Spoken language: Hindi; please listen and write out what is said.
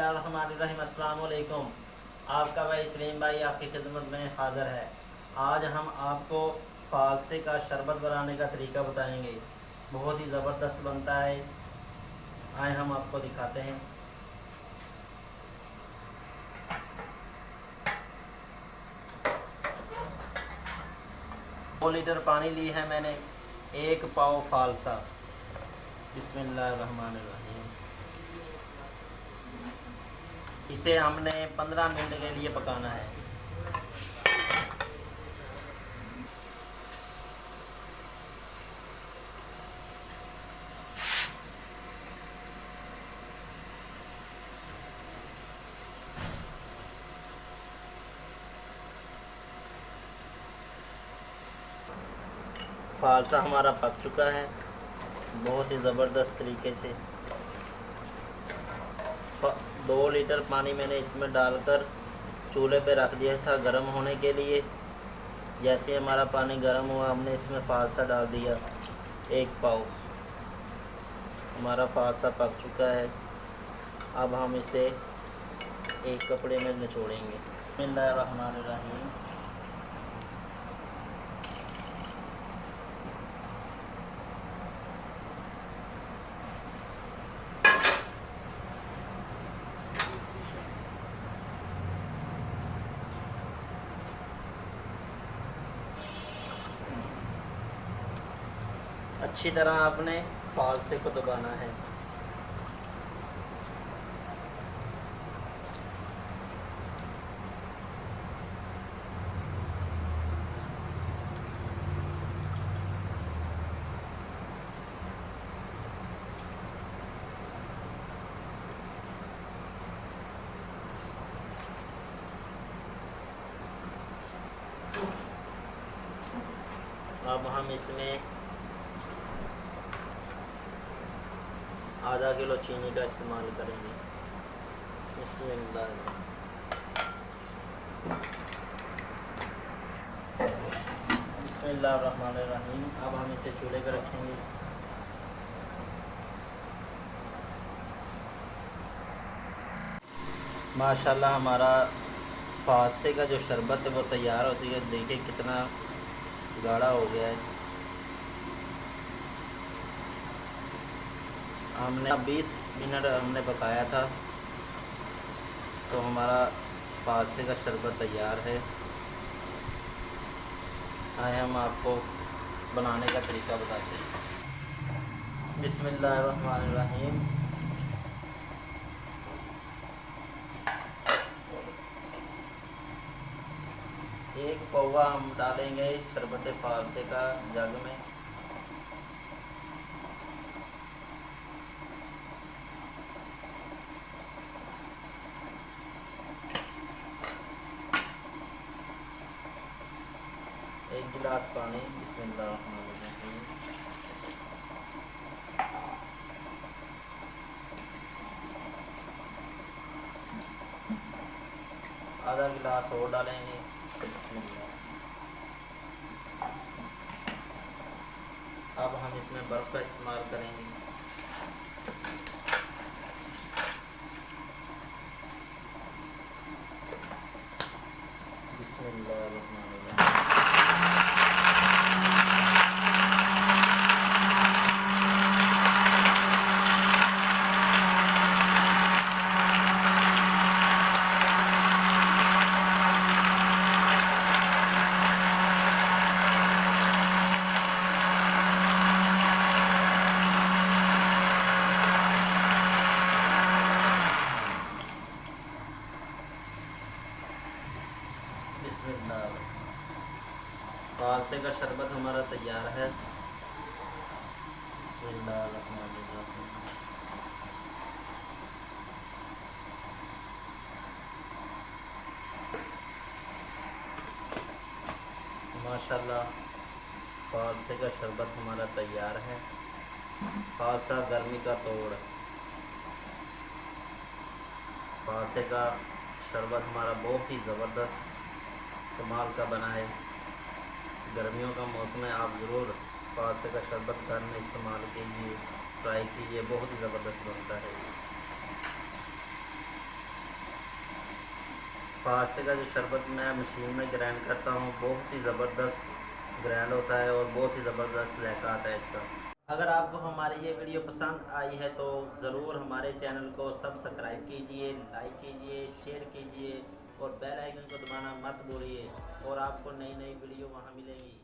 बिस्मिल्लाहिर्रहमानिर्रहीम। अस्सलाम वालेकुम। आपका भाई सलीम भाई आपकी खिदमत में हाज़िर है। आज हम आपको फालसे का शरबत बनाने का तरीका बताएंगे। बहुत ही ज़बरदस्त बनता है। आए हम आपको दिखाते हैं। दो लीटर पानी ली है मैंने, एक पाव फालसा। बिस्मिल्लाहिर्रहमानिर्रहीम। इसे हमने 15 मिनट के लिए पकाना है। फालसा हमारा पक चुका है बहुत ही ज़बरदस्त तरीके से। 2 लीटर पानी मैंने इसमें डालकर चूल्हे पे रख दिया था गर्म होने के लिए। जैसे हमारा पानी गर्म हुआ हमने इसमें फालसा डाल दिया, 1 पाव। हमारा फालसा पक चुका है। अब हम इसे एक कपड़े में निचोड़ेंगे। बिस्मिल्लाहिर्रहमानिर्रहीम। अच्छी तरह आपने फालसे को दबाना है। अब हम इसमें आधा किलो चीनी का इस्तेमाल करेंगे। बिस्मिल्लाहिर्रहमानिर्रहीम। अब हम इसे चूल्हे पर रखेंगे। माशाल्लाह हमारा फालसे का जो शरबत है वो तैयार होती है। देखिए कितना गाढ़ा हो गया है। हमने 20 मिनट हमने पकाया था तो हमारा फालसे का शरबत तैयार है। आए हम आपको बनाने का तरीका बताते हैं। बिस्मिल्लाहिर्रहमानिर्रहीम। एक पौवा हम डालेंगे शरबत फालसे का जग में। एक गिलास पानी। बिस्मिल्लाहिर्रहमानिर्रहीम। आधा गिलास और डालेंगे। अब हम इसमें बर्फ़ का इस्तेमाल करेंगे। बिस्मिल्लाहिर्रहमानिर्रहीम। फालसे का शरबत हमारा तैयार है। बिस्मिल्लाहिर्रहमानिर्रहीम। माशाल्लाह फालसे का शरबत हमारा तैयार है। फालसा गर्मी का तोड़। फालसे का शरबत हमारा बहुत ही ज़बरदस्त कमाल का बना है। गर्मियों का मौसम है, आप ज़रूर फालसे का शरबत घर में इस्तेमाल कीजिए, ट्राई कीजिए, बहुत ही ज़बरदस्त बनता है। फारसे का जो शरबत मैं मशीन में ग्राइंड करता हूँ बहुत ही ज़बरदस्त ग्राइंड होता है और बहुत ही ज़बरदस्त जायका आता है इसका। अगर आपको हमारी ये वीडियो पसंद आई है तो ज़रूर हमारे चैनल को सब्सक्राइब कीजिए, लाइक कीजिए, शेयर कीजिए और बेल आइकन को दबाना मत भूलिए और आपको नई नई वीडियो वहाँ मिलेंगी।